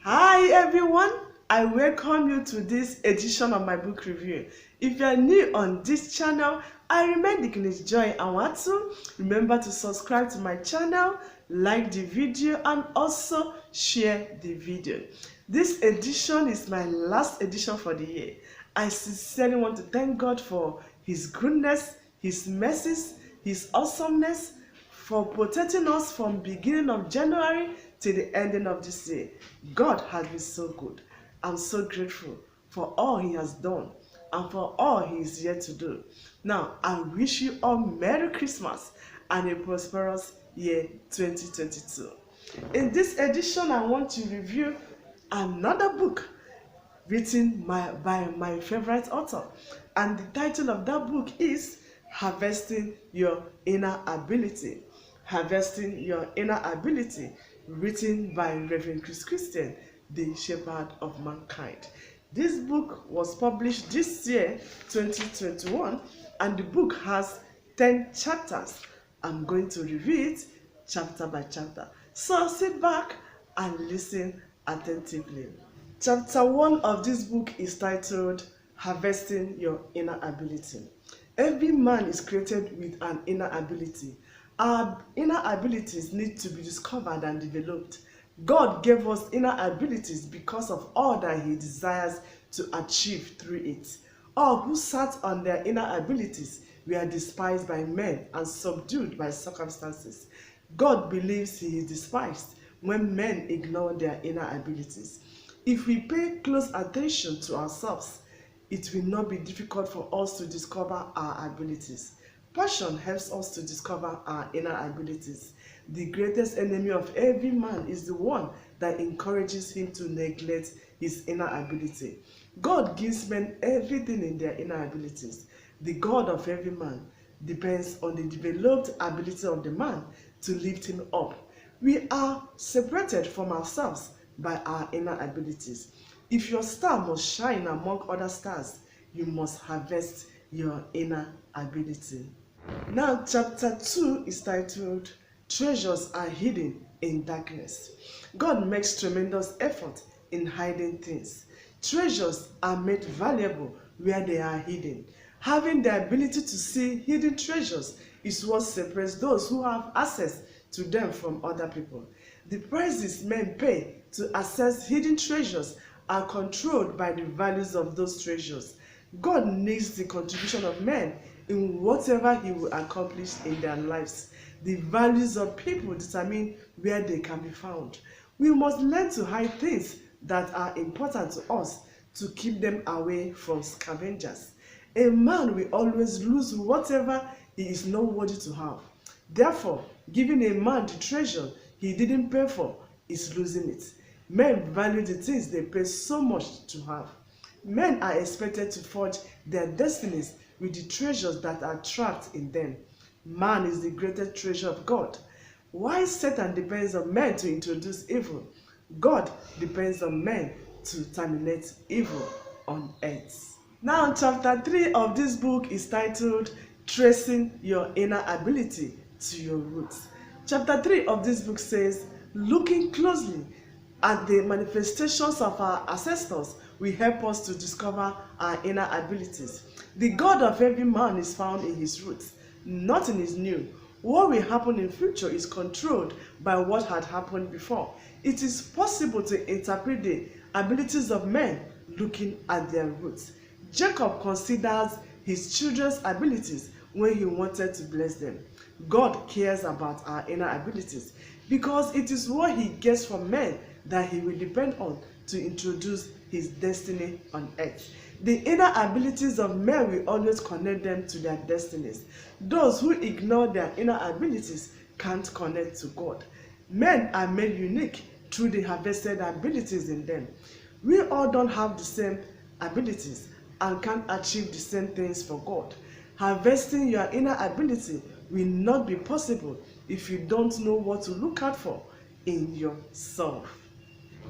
Hi everyone, I welcome you to this edition of my book review. If you are new on this channel, I remain Dickness Joy Anwatu. Remember to subscribe to my channel, like the video and also share the video. This edition is my last edition for the year. I sincerely want to thank God for His goodness, His mercies, His awesomeness, for protecting us from beginning of January to the ending of this year. God has been so good. I'm so grateful for all He has done and for all He is yet to do. Now, I wish you all Merry Christmas and a prosperous year 2022. In this edition, I want to review another book written by my favorite author, and the title of that book is Harvesting Your Inner Ability. Harvesting Your Inner Ability, written by Reverend Chris Christian, the Shepherd of Mankind. This book was published this year, 2021, and the book has 10 chapters. I'm going to review it chapter by chapter. So sit back and listen attentively. Chapter 1 of this book is titled Harvesting Your Inner Ability. Every man is created with an inner ability. Our inner abilities need to be discovered and developed. God gave us inner abilities because of all that He desires to achieve through it. All who sat on their inner abilities were despised by men and subdued by circumstances. God believes He is despised when men ignore their inner abilities. If we pay close attention to ourselves, it will not be difficult for us to discover our abilities. Passion helps us to discover our inner abilities. The greatest enemy of every man is the one that encourages him to neglect his inner ability. God gives men everything in their inner abilities. The God of every man depends on the developed ability of the man to lift him up. We are separated from ourselves by our inner abilities. If your star must shine among other stars, you must harvest your inner ability. Now, chapter 2 is titled Treasures Are Hidden in Darkness. God makes tremendous effort in hiding things. Treasures are made valuable where they are hidden. Having the ability to see hidden treasures is what separates those who have access to them from other people. The prices men pay to access hidden treasures are controlled by the values of those treasures. God needs the contribution of men in whatever He will accomplish in their lives. The values of people determine where they can be found. We must learn to hide things that are important to us to keep them away from scavengers. A man will always lose whatever he is not worthy to have. Therefore, giving a man the treasure he didn't pay for is losing it. Men value the things they pay so much to have. Men are expected to forge their destinies with the treasures that are trapped in them. Man is the greatest treasure of God. Why Satan depends on men to introduce evil, God depends on men to terminate evil on earth. Now, chapter 3 of this book is titled Tracing Your Inner Ability to Your Roots. Chapter 3 of this book says, looking closely at the manifestations of our ancestors will help us to discover our inner abilities. The God of every man is found in his roots. Nothing is new. What will happen in future is controlled by what had happened before. It is possible to interpret the abilities of men looking at their roots. Jacob considers his children's abilities when he wanted to bless them. God cares about our inner abilities because it is what He gets from men that He will depend on to introduce His destiny on earth. The inner abilities of men will always connect them to their destinies. Those who ignore their inner abilities can't connect to God. Men are made unique through the harvested abilities in them. We all don't have the same abilities and can't achieve the same things for God. Harvesting your inner ability will not be possible if you don't know what to look out for in yourself.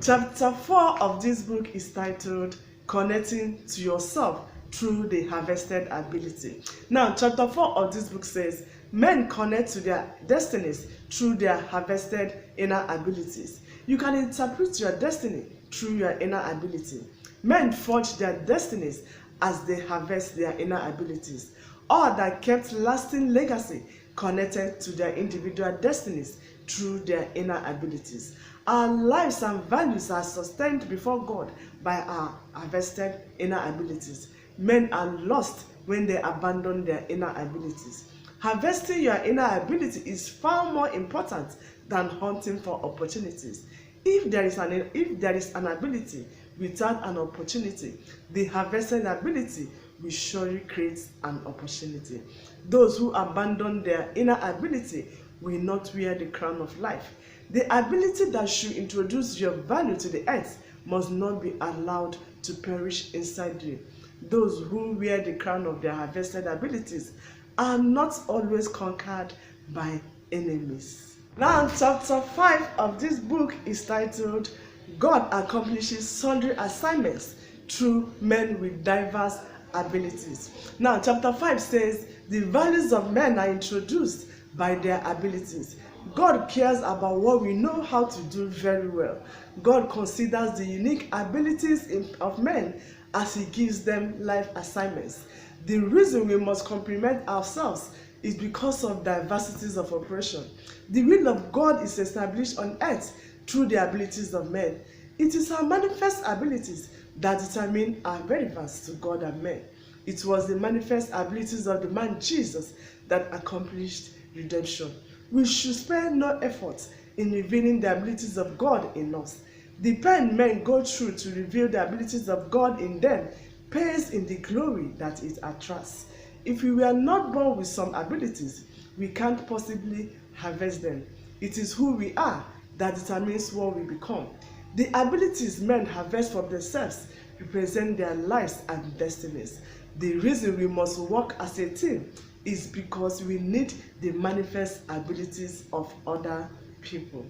Chapter 4 of this book is titled Connecting to Yourself Through the Harvested Ability. Now, chapter 4 of this book says, men connect to their destinies through their harvested inner abilities. You can interpret your destiny through your inner ability. Men forge their destinies as they harvest their inner abilities, or that kept lasting legacy connected to their individual destinies through their inner abilities. Our lives and values are sustained before God by our harvested inner abilities. Men are lost when they abandon their inner abilities. Harvesting your inner ability is far more important than hunting for opportunities. If there is an ability without an opportunity, the harvested ability will surely create an opportunity. Those who abandon their inner ability will not wear the crown of life. The ability that should introduce your value to the earth must not be allowed to perish inside you. Those who wear the crown of their harvested abilities are not always conquered by enemies. Now, chapter 5 of this book is titled, God Accomplishes Sundry Assignments Through Men with Diverse Abilities. Now, chapter 5 says, the values of men are introduced by their abilities. God cares about what we know how to do very well. God considers the unique abilities of men as He gives them life assignments. The reason we must compliment ourselves is because of diversities of operation. The will of God is established on earth through the abilities of men. It is our manifest abilities that determine our relevance to God and men. It was the manifest abilities of the man Jesus that accomplished redemption. We should spare no effort in revealing the abilities of God in us. The pain men go through to reveal the abilities of God in them pays in the glory that it attracts. If we were not born with some abilities, we can't possibly harvest them. It is who we are that determines what we become. The abilities men harvest from themselves represent their lives and destinies. The reason we must work as a team is because we need the manifest abilities of other people.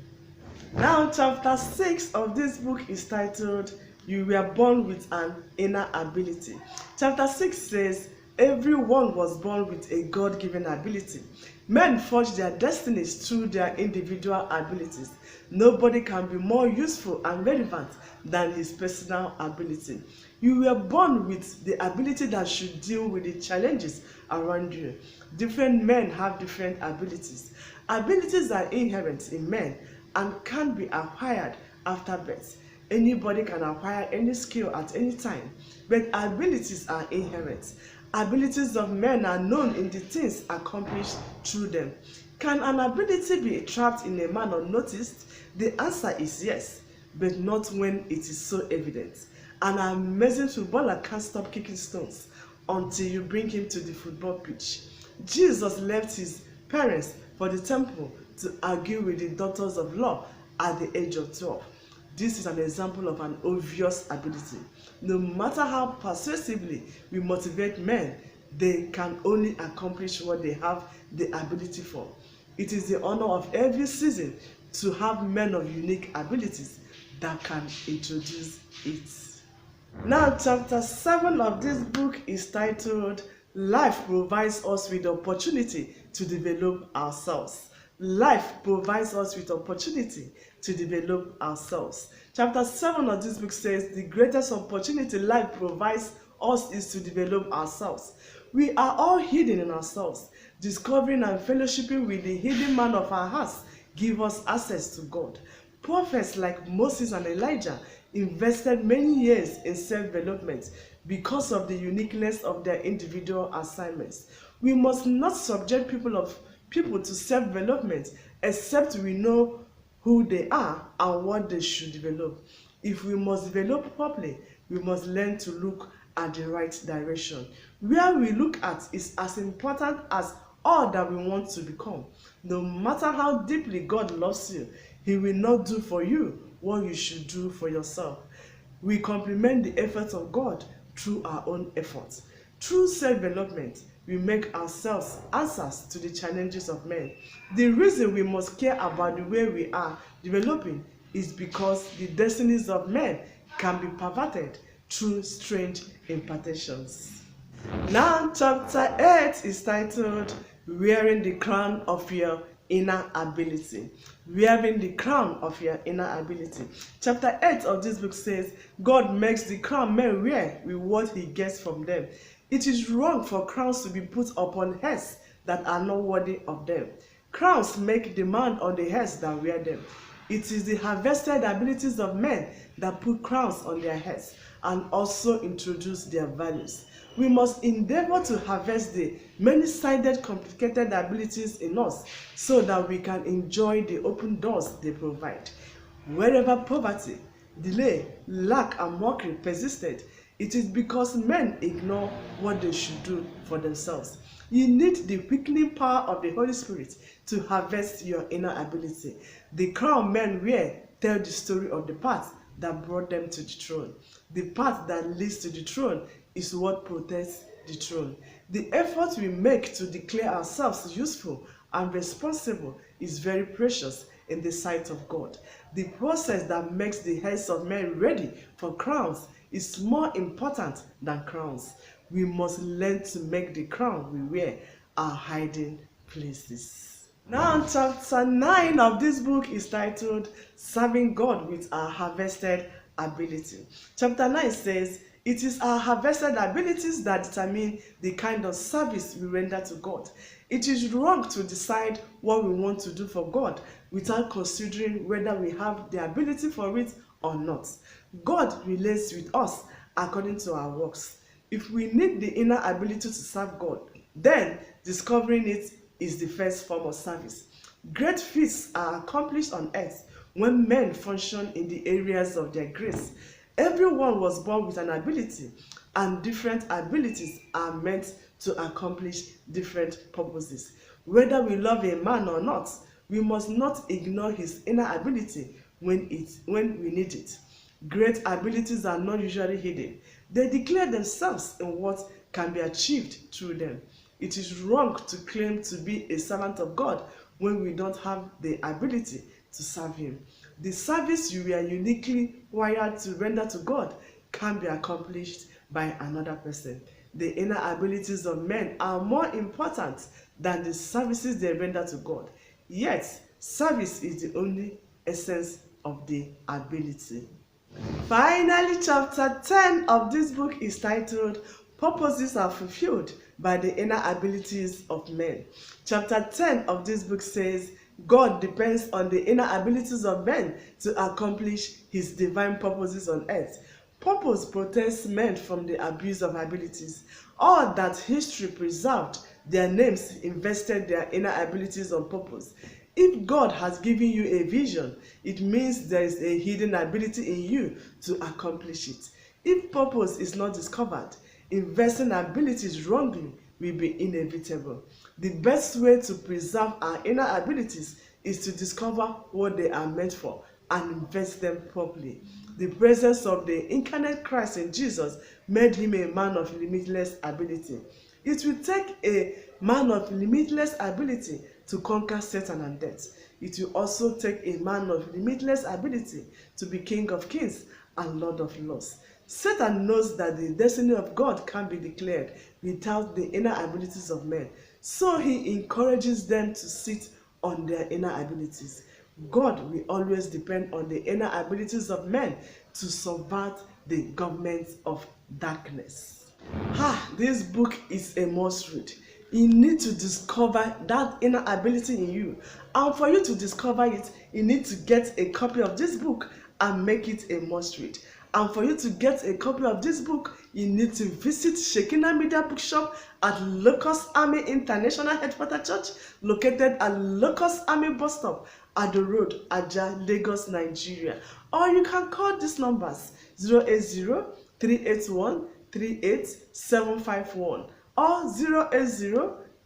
Now, chapter 6 of this book is titled, You Were Born with an Inner Ability. Chapter 6 says, everyone was born with a God-given ability. Men forge their destinies through their individual abilities. Nobody can be more useful and relevant than his personal ability. You were born with the ability that should deal with the challenges around you. Different men have different abilities. Abilities are inherent in men and can be acquired after birth. Anybody can acquire any skill at any time, but abilities are inherent. Abilities of men are known in the things accomplished through them. Can an ability be trapped in a man unnoticed? The answer is yes, but not when it is so evident. An amazing footballer can't stop kicking stones until you bring him to the football pitch. Jesus left his parents for the temple to argue with the daughters of law at the age of 12. This is an example of an obvious ability. No matter how persuasively we motivate men, they can only accomplish what they have the ability for. It is the honor of every season to have men of unique abilities that can introduce it. Now, chapter 7 of this book is titled, Life Provides Us with the Opportunity to Develop Ourselves. Life provides us with opportunity to develop ourselves. Chapter 7 of this book says, the greatest opportunity life provides us is to develop ourselves. We are all hidden in ourselves. Discovering and fellowshipping with the hidden man of our hearts give us access to God. Prophets like Moses and Elijah invested many years in self-development because of the uniqueness of their individual assignments. We must not subject people to self-development except we know who they are and what they should develop. If we must develop properly, we must learn to look at the right direction. Where we look at is as important as all that we want to become. No matter how deeply God loves you, He will not do for you what you should do for yourself. We complement the efforts of God through our own efforts. Through self-development, we make ourselves answers to the challenges of men. The reason we must care about the way we are developing is because the destinies of men can be perverted through strange impartations. Now, chapter 8 is titled, Wearing the Crown of Your Inner Ability. wearing the crown of your inner ability. Chapter 8 of this book says, God makes the crown men wear with what he gets from them. It is wrong for crowns to be put upon heads that are not worthy of them. Crowns make demand on the heads that wear them. It is the harvested abilities of men that put crowns on their heads and also introduce their values. We must endeavor to harvest the many-sided, complicated abilities in us so that we can enjoy the open doors they provide. Wherever poverty, delay, lack, and mockery persisted, it is because men ignore what they should do for themselves. You need the quickening power of the Holy Spirit to harvest your inner ability. The crown men wear tell the story of the path that brought them to the throne. The path that leads to the throne is what protects the throne. The effort we make to declare ourselves useful and responsible is very precious in the sight of God. The process that makes the heads of men ready for crowns is more important than crowns. We must learn to make the crown we wear our hiding places. Now, chapter 9 of this book is titled Serving God with Our Harvested Ability. Chapter 9 says, it is our harvested abilities that determine the kind of service we render to God. It is wrong to decide what we want to do for God without considering whether we have the ability for it or not. God relates with us according to our works. If we need the inner ability to serve God, then discovering it is the first form of service. Great feats are accomplished on earth when men function in the areas of their grace. Everyone was born with an ability, and different abilities are meant to accomplish different purposes. Whether we love a man or not, we must not ignore his inner ability when we need it. Great abilities are not usually hidden. They declare themselves in what can be achieved through them. It is wrong to claim to be a servant of God when we don't have the ability to serve him. The service you are uniquely wired to render to God can be accomplished by another person. The inner abilities of men are more important than the services they render to God. Yet, service is the only essence of the ability. Finally, chapter 10 of this book is titled Purposes Are Fulfilled by the Inner Abilities of Men. Chapter 10 of this book says, God depends on the inner abilities of men to accomplish his divine purposes on earth. Purpose protects men from the abuse of abilities. All that history preserved, their names invested their inner abilities on purpose. If God has given you a vision, it means there is a hidden ability in you to accomplish it. If purpose is not discovered, investing abilities wrongly will be inevitable. The best way to preserve our inner abilities is to discover what they are meant for and invest them properly. The presence of the incarnate Christ in Jesus made him a man of limitless ability. It will take a man of limitless ability to conquer Satan and death. It will also take a man of limitless ability to be King of Kings and Lord of Lords. Satan knows that the destiny of God can be declared without the inner abilities of men, so he encourages them to sit on their inner abilities. God will always depend on the inner abilities of men to subvert the government of darkness. This book is a must read. You need to discover that inner ability in you, and for you to discover it, you need to get a copy of this book and make it a must read. And for you to get a copy of this book, you need to visit Shekinah Media Bookshop at Locust Army International Headquarters Church, located at Locust Army Bus Stop at the road, Aja, Lagos, Nigeria. Or you can call these numbers 080-381-38751 or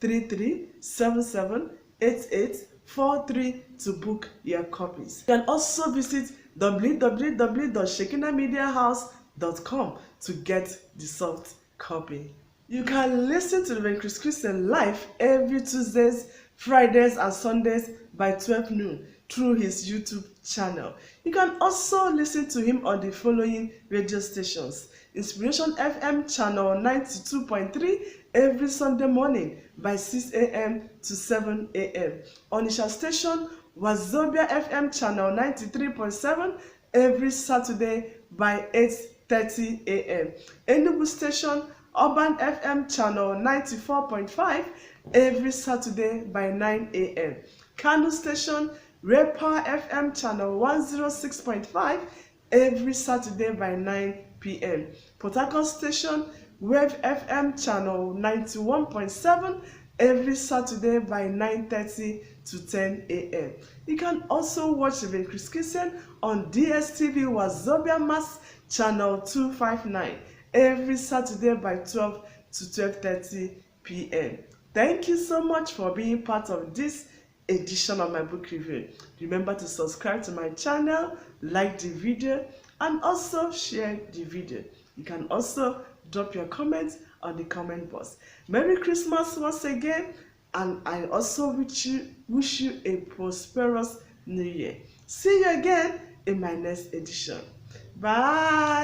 080-3377-8843 to book your copies. You can also visit www.shekinahmediahouse.com to get the soft copy. You can listen to Rev. Chris Christian live every Tuesdays, Fridays, and Sundays by 12 noon through his YouTube channel. You can also listen to him on the following radio stations: Inspiration FM channel 92.3 every Sunday morning by 6 a.m. to 7 a.m. Onisha station Wazobia FM channel 93.7 every Saturday by 8:30 a.m. Enugu station Urban FM channel 94.5 every Saturday by 9 a.m. Kano station Repa FM channel 106.5 every Saturday by 9 p.m. Port Harcourt station Wave FM channel 91.7 every Saturday by 9:30 to 10 a.m. You can also watch Reverend Chris Kitson on DSTV Wazobia Mass channel 259 every Saturday by 12 to 12:30 p.m. Thank you so much for being part of this edition of my book review. Remember to subscribe to my channel, like the video, and also share the video. You can also drop your comments on the comment box. Merry Christmas once again, and I also wish you a prosperous new year. See you again in my next edition. Bye.